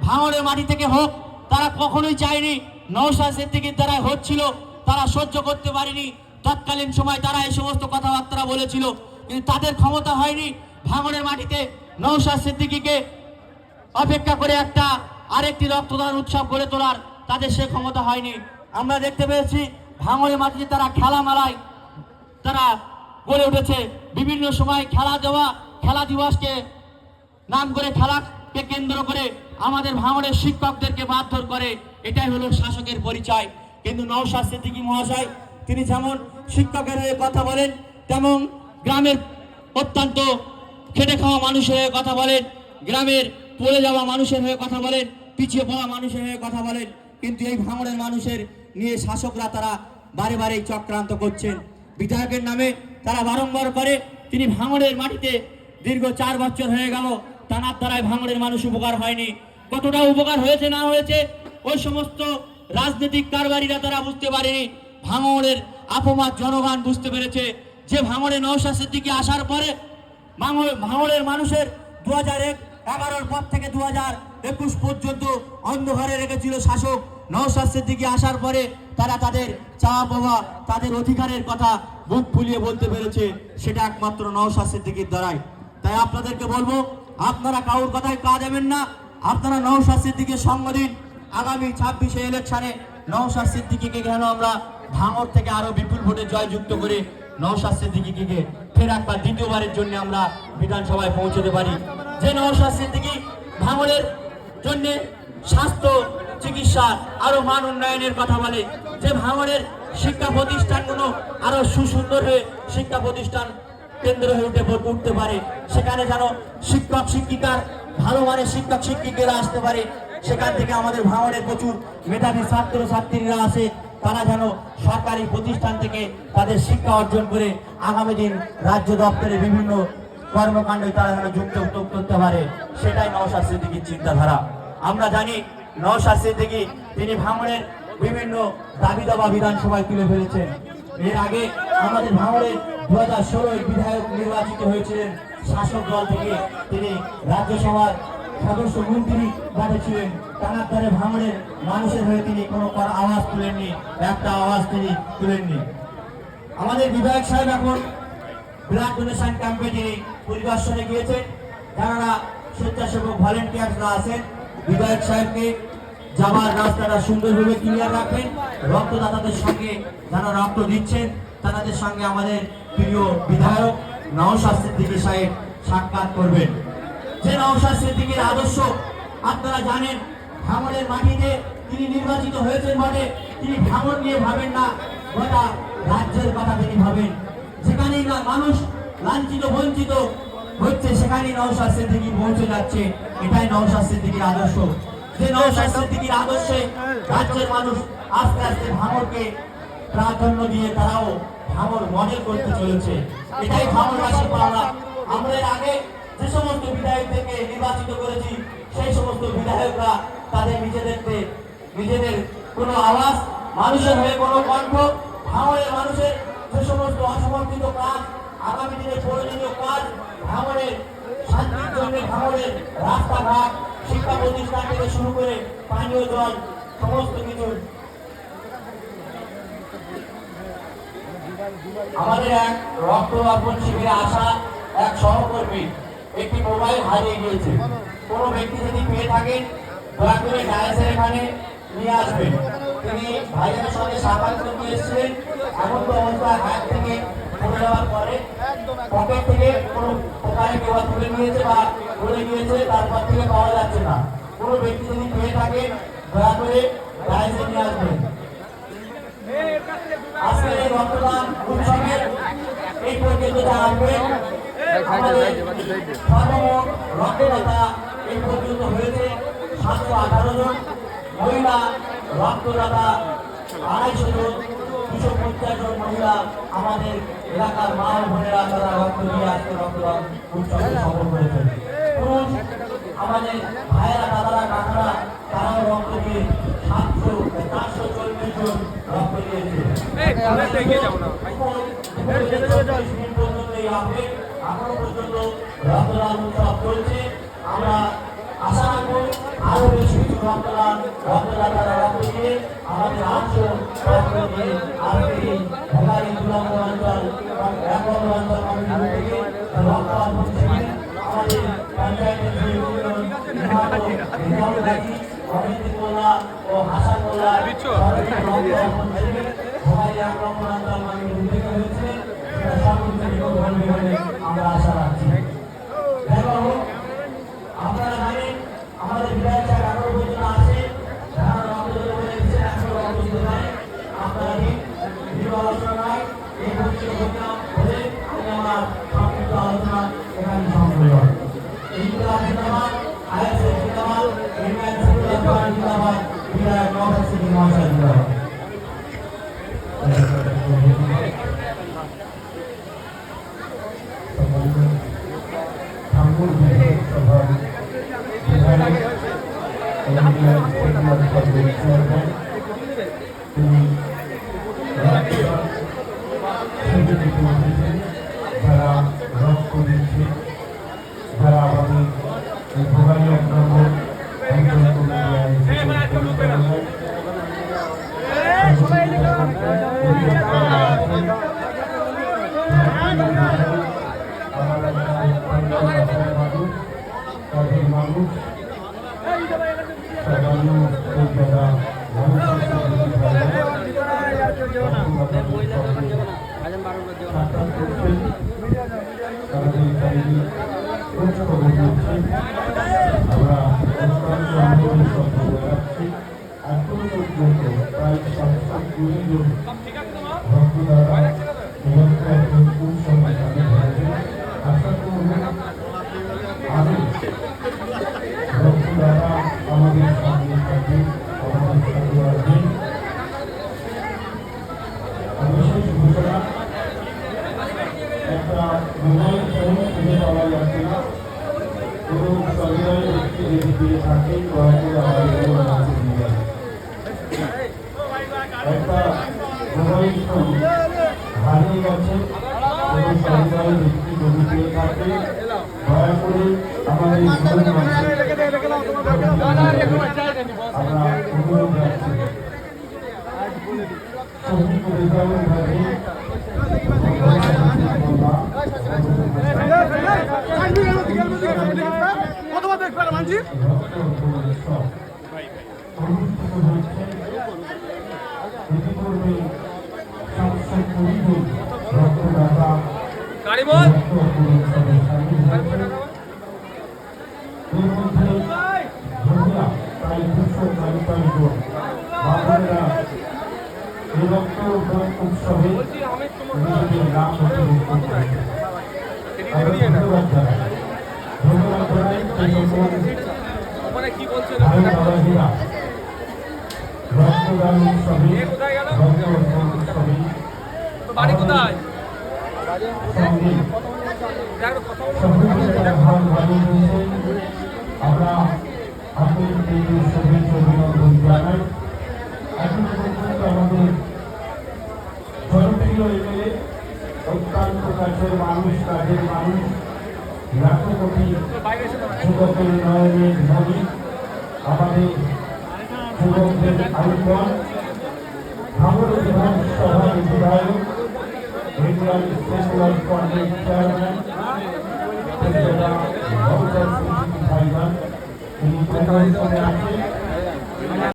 ভাঙড়ের মাটি থেকে হোক, তারা কখনোই চায়নি। নওশাদ সিদ্দিকীর দ্বারা হচ্ছিল, তারা সহ্য করতে পারেনি। তৎকালীন সময় তারা এই সমস্ত কথাবার্তা বলেছিল, কিন্তু তাদের ক্ষমতা হয়নি ভাঙড়ের মাটিতে নওশাদ সিদ্দিকীকে অপেক্ষা করে একটা আরেকটি রক্তদান উৎসব গড়ে তোলার। তাদের সে ক্ষমতা হয়নি। আমরা দেখতে পেয়েছি ভাঙড়ের মাটিতে তারা খেলামেলায় তারা গড়ে উঠেছে। বিভিন্ন সময় খেলা দিবসকে নাম করে, খেলাকে কেন্দ্র করে আমাদের ভাঙড়ের শিক্ষকদেরকে মারধর করে। এটাই হলো শাসকের পরিচয়। কিন্তু নওশাদ সিদ্দিকী মহাশয় তিনি যেমন শিক্ষকের হয়ে কথা বলেন, তেমন গ্রামের অত্যন্ত খেটে খাওয়া মানুষের হয়ে কথা বলেন, গ্রামের পড়ে যাওয়া মানুষের হয়ে কথা বলেন, পিছিয়ে পড়া মানুষের হয়ে কথা বলেন। কিন্তু এই ভাঙড়ের মানুষের নিয়ে শাসকরা তারা বারে বারে চক্রান্ত করছেন। বিধায়কের নামে তারা বারংবার করে। তিনি ভাঙড়ের মাটিতে দীর্ঘ 4 বছর হয়ে গেল, তার দ্বারায় ভাঙড়ের মানুষ উপকার হয়নি। কতটা উপকার হয়েছে না হয়েছে ওই সমস্ত রাজনৈতিক কারবারিরা তারা বুঝতে পারেনি। ভাঙড়ের আপমার জনগণ বুঝতে পেরেছে যে ভাঙড়ে নওশাদ সিদ্দিকী আসার পরে ভাঙড়ের মানুষের 2011 পর থেকে 2021 পর্যন্ত অন্ধকারে রেখেছিল শাসক। নওশাদ সিদ্দিকী আসার পরে তারা তাদের চাওয়া পাওয়া, তাদের অধিকারের কথা বুক ফুলিয়ে বলতে পেরেছে, সেটা একমাত্র নওশাদ সিদ্দিকীর দ্বারাই। তাই আপনাদেরকে বলবো, আপনারা কারোর কথায় পা দেবেন না। আপনারা নওশাদ সিদ্দিকীর সঙ্গ দিন। আগামী 26শে ইলেকশনে নওশাদ সিদ্দিকীকে যেন আমরা ভাঙড় থেকে আরো বিপুল ভোটে জয়যুক্ত করে নওশাদ সিদ্দিকীকে ফের একবার দ্বিতীয়বারের জন্য আমরা বিধানসভায় পৌঁছতে পারি। যে নওশাদ সিদ্দিকী ভাঙড়ের জন্য স্বাস্থ্য, চিকিৎসা, আরো মান উন্নয়নের কথা বলে, যে ভাঙড়ের শিক্ষা প্রতিষ্ঠানগুলো আরো সুসুন্দর হয়ে শিক্ষা প্রতিষ্ঠান কেন্দ্র হয়ে উঠতে পারে, সেখানে যেন শিক্ষক শিক্ষিকার ভালো মানের শিক্ষক শিক্ষিকারা আসতে পারে, সেখান থেকে আমাদের ভাঙড়ের প্রচুর মেধাবী ছাত্র ছাত্রীরা আসে, তারা যেন সরকারি প্রতিষ্ঠান থেকে তাদের শিক্ষা অর্জন করে আগামী দিন রাজ্য দপ্তরে বিভিন্ন কর্মকাণ্ডে তারা যেন যুক্ত করতে পারে। সেটাই নওশাদ সিদ্দিকীর চিন্তাধারা। আমরা জানি নওশাদ সিদ্দিকী তিনি ভাঙড়ের বিভিন্ন দাবি দাবা বিধানসভায় তুলে ফেলেছেন। এর আগে আমাদের ভাঙড়ের 2016 বিধায়ক নির্বাচিত হয়েছিলেন শাসক দল থেকে। তিনি রাজ্যসভার সদস্য মন্ত্রী ছিলেন। তার দ্বারা ভাঙড়ের মানুষের হয়ে তিনি কোনো আওয়াজ তুলেননি, একটা আওয়াজ তিনি তুলেননি। আমাদের বিধায়ক সাহেব এখন ব্লাড ডোনেশন ক্যাম্পে তিনি পরিদর্শনে গিয়েছেন। যারা স্বেচ্ছাসেবক ভলেন্টিয়াররা আছেন, বিধায়ক সাহেবকে যাওয়ার রাস্তাটা সুন্দরভাবে ক্লিয়ার রাখবেন। রক্তদাতাদের সঙ্গে যারা রক্ত দিচ্ছেন তাদের সঙ্গে আমাদের প্রিয় বিধায়ক নওশাদ সিদ্দিকী সাহেব সাক্ষাৎ করবেন। যে নওশাদ সিদ্দিকীর আদর্শ আপনারা জানেন, ভাঙড়ের মাটিতে তিনি নির্বাচিত হয়েছেন বটে, তিনি ভাঙড় নিয়ে ভাবেন না, গোটা রাজ্যের কথা তিনি ভাবেন। যেখানেই না মানুষ লাঞ্ছিত বঞ্চিত হচ্ছে সেখানেই নওশাদ সিদ্দিকী পৌঁছে যাচ্ছে। এটাই নওশাদ সিদ্দিকীর আদর্শ। যে নওশাদ সিদ্দিকীর আদর্শে রাজ্যের মানুষ আস্তে আস্তে ভাঙড়কে প্রাধান্য দিয়ে তারাও ভাঙড় মডেল করতে চলেছে। এটাই ভাঙড়বাসী পাওয়া। আমরা এর আগে যে সমস্ত বিধায়কদেরকে নির্বাচিত করেছি সেই সমস্ত বিধায়করা তাদের নিজেদের কোনো আওয়াজ, মানুষের হয়ে কোনো কণ্ঠ, ভাঙড়ের মানুষের যে সমস্ত অসমর্থিত কাজ, আগামী দিনে প্রয়োজনীয় কাজ, ভাঙড়ের শান্তির জন্য ভাঙড়ের রাস্তাঘাট, শিক্ষা প্রতিষ্ঠান থেকে শুরু করে পানীয় জল, সমস্ত কিছু আমাদের এক রক্তদান শিবিরে আসা এক সহকর্মী একটি মোবাইল হারিয়ে গিয়েছে। কোনো ব্যক্তি যদি পেয়ে থাকেন দয়া করে ডায়াসের এখানে নিয়ে আসবেন। তিনি ভাইয়ের সঙ্গে সাক্ষাৎ করতে এসেছিলেন। এমন তো অবস্থা হ্যাক থেকে পড়ে যাওয়ার পরে পকেট থেকে কোনো প্রকারে কেউ তুলে নিয়েছে বা পড়ে গিয়েছে, তারপর থেকে পাওয়া যাচ্ছে না। কোনো ব্যক্তি যদি পেয়ে থাকেন দয়া করে ডায়াসে নিয়ে আসবেন। আজকের এই রক্তদান উৎসবের এই পর্যন্ত আসবেন। সর্বমোট রক্তদাতা এই পর্যন্ত হয়েছে 718 জন, মহিলা রক্তদাতা 250 জন, 250 জন মহিলা আমাদের এলাকার মা ও বোনেরা তারা রক্ত দিয়ে আজকে রক্তদান উৎসবে সফল করেছেন। পুরুষ আমাদের ভাইয়েরা, দাদারা, কাকারা তারাও রক্ত দিয়ে 440 জন রক্ত দিয়েছে। এখনো পর্যন্ত রক্তদান উৎসব চলছে। আমরা আশা রাখবো আরো বেশি রক্তদান রক্তদাতারা রক্ত দিয়ে আমাদের 800 আজকে ভোগালী দুলম্ব অঞ্চল এবং 1 নম্বর অঞ্চল কমিটি থেকে রক্তদান হচ্ছে আমাদের পঞ্চায়েতের অমিত মোল্লা ও হাসান মোল্লা ভোগালী 1 নম্বর অঞ্চল কমিটি থেকে হয়েছে সেটা সর্বোচ্চ বলে আমরা আশা রাখছি। আপনারা জানেন আমাদের বিধায়ক সাহেব 18 পর্যন্ত আছে, যারা রক্ত দিতে এসেছে এখনো রক্ত দিতে পারে। আপনারা নির্বাচনায় এই পরিচিত হলে আমি আমার সংক্ষিপ্ত আলোচনা এখানে সম্পূর্ণ করি। ইনকিলাব জিন্দাবাদ, আইএসএফ জিন্দাবাদ, ইউনিয়ন সেকুলার জিন্দাবাদ, বিধায়ক নওশাদ সিদ্দিকী মহাশয় জিন্দাবাদ। যারা রক্ত দিচ্ছে, যারা আমাদের ভোগালী 1 নম্বর মানুষ আমাদের সামনে থাকবে, আমাদের সাথে আসবেন। বিশেষ ঘোষণা, একটা মোবাইল ফোন কিনে পাওয়া যাচ্ছে না, কোনো সরকারি ব্যক্তি যদি দিয়ে থাকে দয়া করে আমাদের কাছে দিয়ে যাবে। একটা মোবাইল ফোন হারিয়ে গেছে, কোনো সরকারি ব্যক্তি যদি দিয়ে থাকে দয়া করে আমাদের আমরা অনুরোধ রাখছি। উৎসবে নিজেদের নাম ধন্যবাদ জানাই। ধন্যবাদ জানাই রক্তদান উৎসবে উৎসবে আমরা আপনাদের শুভেচ্ছা অভিনন্দন জানাই। এখন পর্যন্ত আমাদের জনপ্রিয় এমএলএ, অত্যন্ত কাছের মানুষ, কাজের মানুষ, লাখো কোটি যুবকের উন্নয়নের ধনী, আমাদের যুবকদের আইকন, ভাঙড় বিধানসভার বিধায়ক, ইন্ডিয়ান সেকুলার ফ্রন্টের চেয়ারম্যান নওশাদ সিদ্দিকী ভাইজান, তিনি প্রশাসনে আছেন।